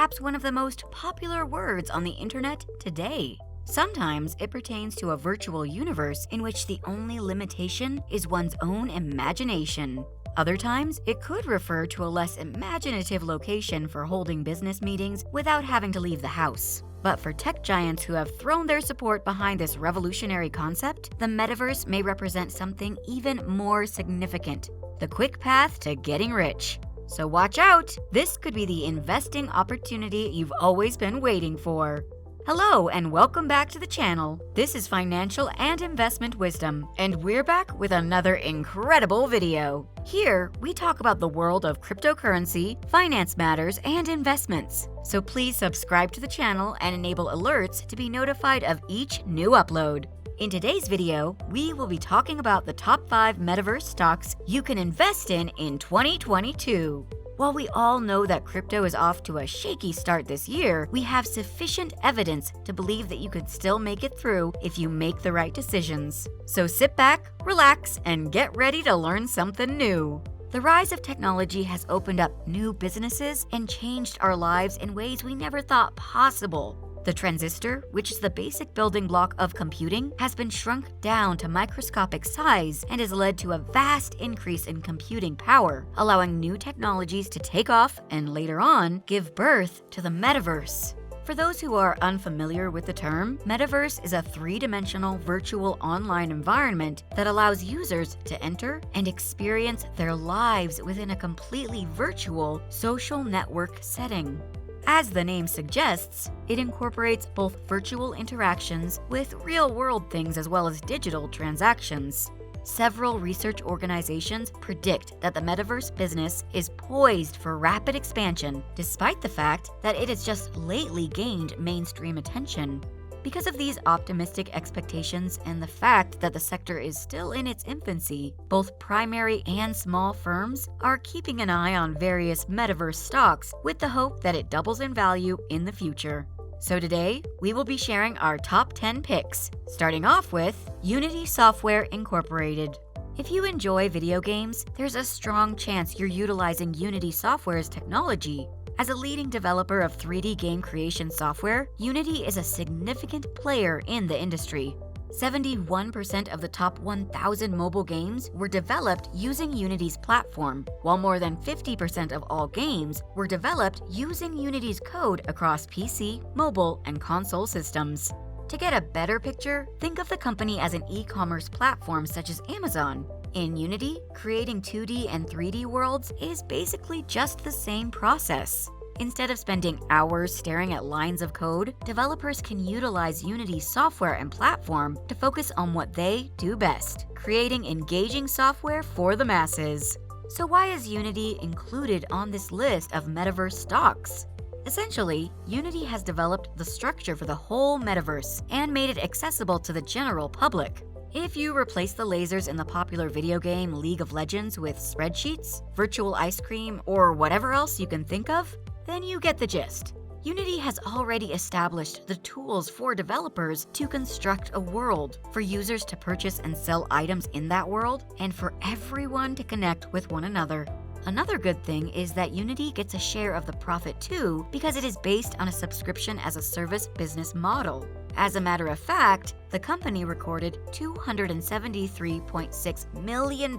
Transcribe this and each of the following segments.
perhaps one of the most popular words on the internet today. Sometimes it pertains to a virtual universe in which the only limitation is one's own imagination. Other times, it could refer to a less imaginative location for holding business meetings without having to leave the house. But for tech giants who have thrown their support behind this revolutionary concept, the metaverse may represent something even more significant: the quick path to getting rich. So watch out! This could be the investing opportunity you've always been waiting for. Hello and welcome back to the channel. This is Financial and Investment Wisdom, and we're back with another incredible video. Here, we talk about the world of cryptocurrency, finance matters, and investments. So please subscribe to the channel and enable alerts to be notified of each new upload. In today's video, we will be talking about the top 5 metaverse stocks you can invest in 2022. While we all know that crypto is off to a shaky start this year, we have sufficient evidence to believe that you could still make it through if you make the right decisions. So sit back, relax, and get ready to learn something new. The rise of technology has opened up new businesses and changed our lives in ways we never thought possible. The transistor, which is the basic building block of computing, has been shrunk down to microscopic size and has led to a vast increase in computing power, allowing new technologies to take off and later on give birth to the metaverse. For those who are unfamiliar with the term, metaverse is a three-dimensional virtual online environment that allows users to enter and experience their lives within a completely virtual social network setting. As the name suggests, it incorporates both virtual interactions with real-world things as well as digital transactions. Several research organizations predict that the metaverse business is poised for rapid expansion, despite the fact that it has just lately gained mainstream attention. Because of these optimistic expectations and the fact that the sector is still in its infancy, both primary and small firms are keeping an eye on various metaverse stocks with the hope that it doubles in value in the future. So today, we will be sharing our top 10 picks, starting off with Unity Software Incorporated. If you enjoy video games, there's a strong chance you're utilizing Unity Software's technology. As a leading developer of 3D game creation software, Unity is a significant player in the industry. 71% of the top 1,000 mobile games were developed using Unity's platform, while more than 50% of all games were developed using Unity's code across PC, mobile, and console systems. To get a better picture, think of the company as an e-commerce platform such as Amazon. In Unity, creating 2D and 3D worlds is basically just the same process. Instead of spending hours staring at lines of code, developers can utilize Unity's software and platform to focus on what they do best: creating engaging software for the masses. So why is Unity included on this list of metaverse stocks? Essentially, Unity has developed the structure for the whole metaverse and made it accessible to the general public. If you replace the lasers in the popular video game League of Legends with spreadsheets, virtual ice cream, or whatever else you can think of, then you get the gist. Unity has already established the tools for developers to construct a world, for users to purchase and sell items in that world, and for everyone to connect with one another. Another good thing is that Unity gets a share of the profit too, because it is based on a subscription as a service business model. As a matter of fact, the company recorded $273.6 million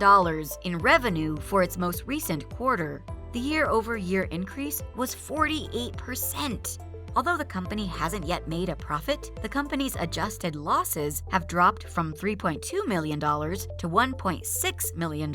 in revenue for its most recent quarter. The year-over-year increase was 48%. Although the company hasn't yet made a profit, the company's adjusted losses have dropped from $3.2 million to $1.6 million.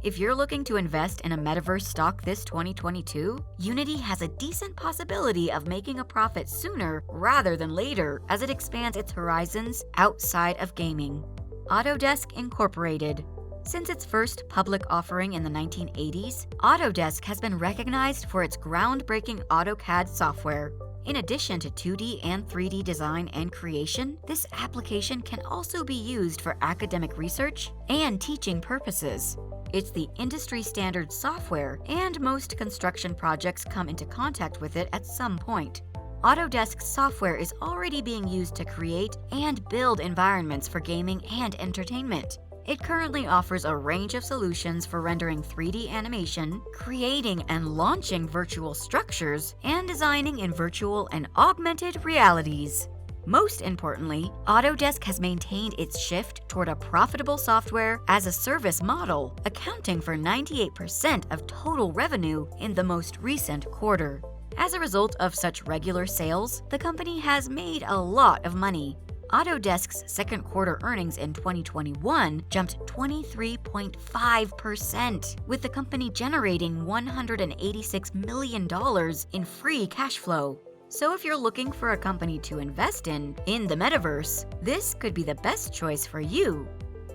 If you're looking to invest in a metaverse stock this 2022, Unity has a decent possibility of making a profit sooner rather than later as it expands its horizons outside of gaming. AutoDesk Incorporated. Since its first public offering in the 1980s, AutoDesk has been recognized for its groundbreaking AutoCAD software. In addition to 2D and 3D design and creation, this application can also be used for academic research and teaching purposes. It's the industry standard software, and most construction projects come into contact with it at some point. Autodesk software is already being used to create and build environments for gaming and entertainment. It currently offers a range of solutions for rendering 3D animation, creating and launching virtual structures, and designing in virtual and augmented realities. Most importantly, AutoDesk has maintained its shift toward a profitable software as a service model, accounting for 98% of total revenue in the most recent quarter. As a result of such regular sales, the company has made a lot of money. AutoDesk's second quarter earnings in 2021 jumped 23.5%, with the company generating $186 million in free cash flow. So if you're looking for a company to invest in the Metaverse, this could be the best choice for you.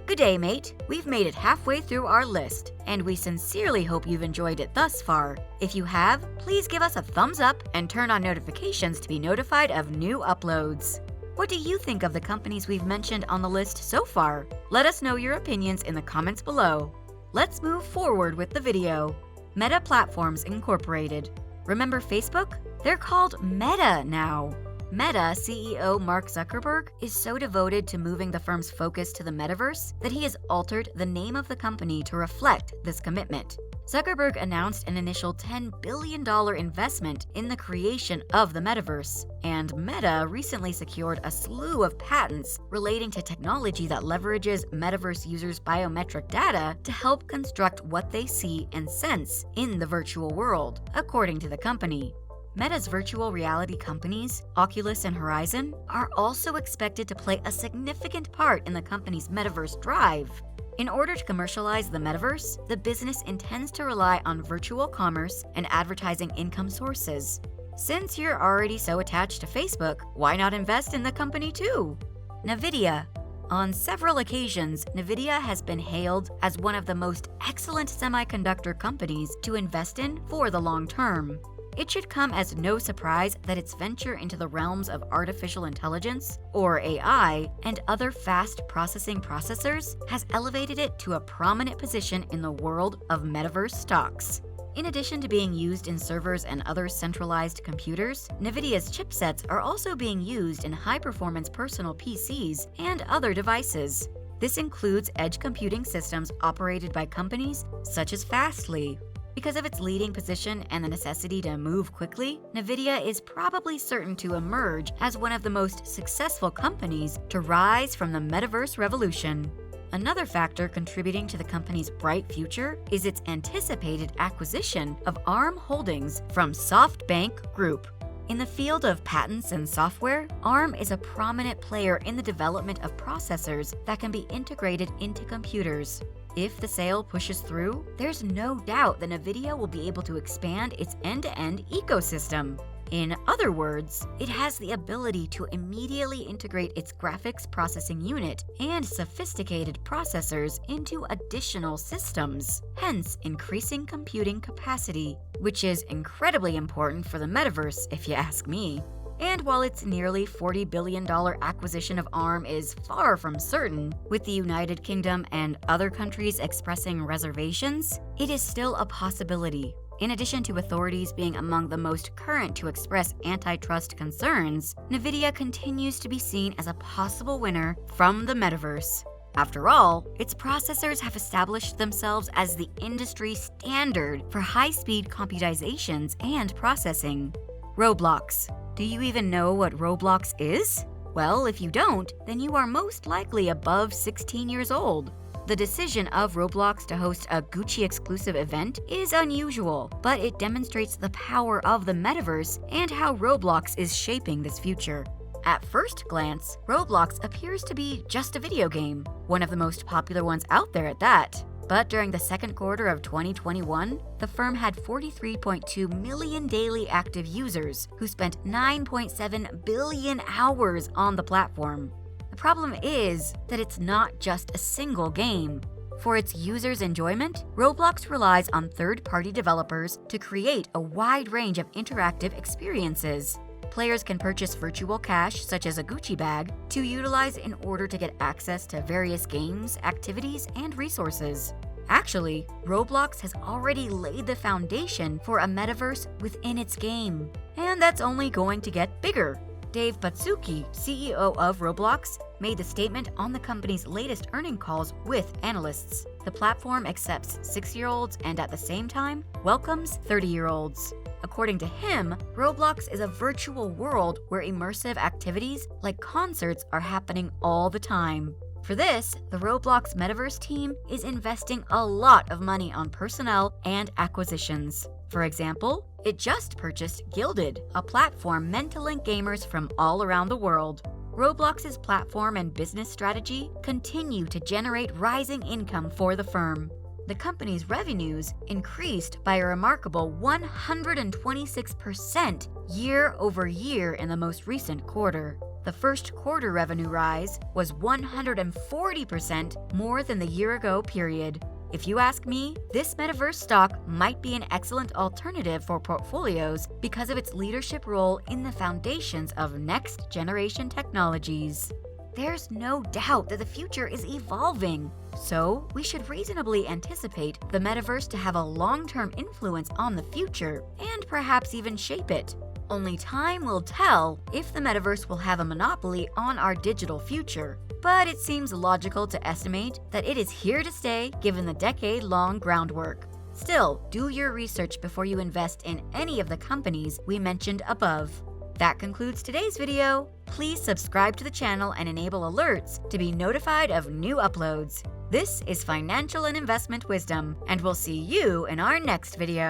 Good day, mate. We've made it halfway through our list, and we sincerely hope you've enjoyed it thus far. If you have, please give us a thumbs up and turn on notifications to be notified of new uploads. What do you think of the companies we've mentioned on the list so far? Let us know your opinions in the comments below. Let's move forward with the video. Meta Platforms Incorporated. Remember Facebook? They're called Meta now. Meta CEO Mark Zuckerberg is so devoted to moving the firm's focus to the metaverse that he has altered the name of the company to reflect this commitment. Zuckerberg announced an initial $10 billion investment in the creation of the metaverse, and Meta recently secured a slew of patents relating to technology that leverages metaverse users' biometric data to help construct what they see and sense in the virtual world, according to the company. Meta's virtual reality companies, Oculus and Horizon, are also expected to play a significant part in the company's metaverse drive. In order to commercialize the metaverse, the business intends to rely on virtual commerce and advertising income sources. Since you're already so attached to Facebook, why not invest in the company too? NVIDIA. On several occasions, NVIDIA has been hailed as one of the most excellent semiconductor companies to invest in for the long term. It should come as no surprise that its venture into the realms of artificial intelligence, or AI, and other fast processing processors has elevated it to a prominent position in the world of metaverse stocks. In addition to being used in servers and other centralized computers, NVIDIA's chipsets are also being used in high-performance personal PCs and other devices. This includes edge computing systems operated by companies such as Fastly. Because of its leading position and the necessity to move quickly, NVIDIA is probably certain to emerge as one of the most successful companies to rise from the metaverse revolution. Another factor contributing to the company's bright future is its anticipated acquisition of ARM Holdings from SoftBank Group. In the field of patents and software, ARM is a prominent player in the development of processors that can be integrated into computers. If the sale pushes through, there's no doubt that NVIDIA will be able to expand its end-to-end ecosystem. In other words, it has the ability to immediately integrate its graphics processing unit and sophisticated processors into additional systems, hence increasing computing capacity, which is incredibly important for the metaverse if you ask me. And while its nearly $40 billion acquisition of ARM is far from certain, with the United Kingdom and other countries expressing reservations, it is still a possibility. In addition to authorities being among the most current to express antitrust concerns, NVIDIA continues to be seen as a possible winner from the metaverse. After all, its processors have established themselves as the industry standard for high-speed computations and processing. ROBLOX. Do you even know what ROBLOX is? Well, if you don't, then you are most likely above 16 years old. The decision of ROBLOX to host a Gucci-exclusive event is unusual, but it demonstrates the power of the metaverse and how ROBLOX is shaping this future. At first glance, ROBLOX appears to be just a video game, one of the most popular ones out there at that. But during the second quarter of 2021, the firm had 43.2 million daily active users who spent 9.7 billion hours on the platform. The problem is that it's not just a single game. For its users' enjoyment, ROBLOX relies on third-party developers to create a wide range of interactive experiences. Players can purchase virtual cash, such as a Gucci bag, to utilize in order to get access to various games, activities, and resources. Actually, ROBLOX has already laid the foundation for a metaverse within its game, and that's only going to get bigger. Dave Batsuki, CEO of Roblox, made the statement on the company's latest earnings calls with analysts. The platform accepts 6-year-olds and at the same time welcomes 30-year-olds. According to him, Roblox is a virtual world where immersive activities like concerts are happening all the time. For this, the Roblox Metaverse team is investing a lot of money on personnel and acquisitions. For example, it just purchased Guilded, a platform meant to link gamers from all around the world. Roblox's platform and business strategy continue to generate rising income for the firm. The company's revenues increased by a remarkable 126% year over year in the most recent quarter. The first quarter revenue rise was 140% more than the year-ago period. If you ask me, this Metaverse stock might be an excellent alternative for portfolios because of its leadership role in the foundations of next-generation technologies. There's no doubt that the future is evolving, so we should reasonably anticipate the Metaverse to have a long-term influence on the future and perhaps even shape it. Only time will tell if the Metaverse will have a monopoly on our digital future, but it seems logical to estimate that it is here to stay given the decade-long groundwork. Still, do your research before you invest in any of the companies we mentioned above. That concludes today's video. Please subscribe to the channel and enable alerts to be notified of new uploads. This is Financial and Investment Wisdom, and we'll see you in our next video.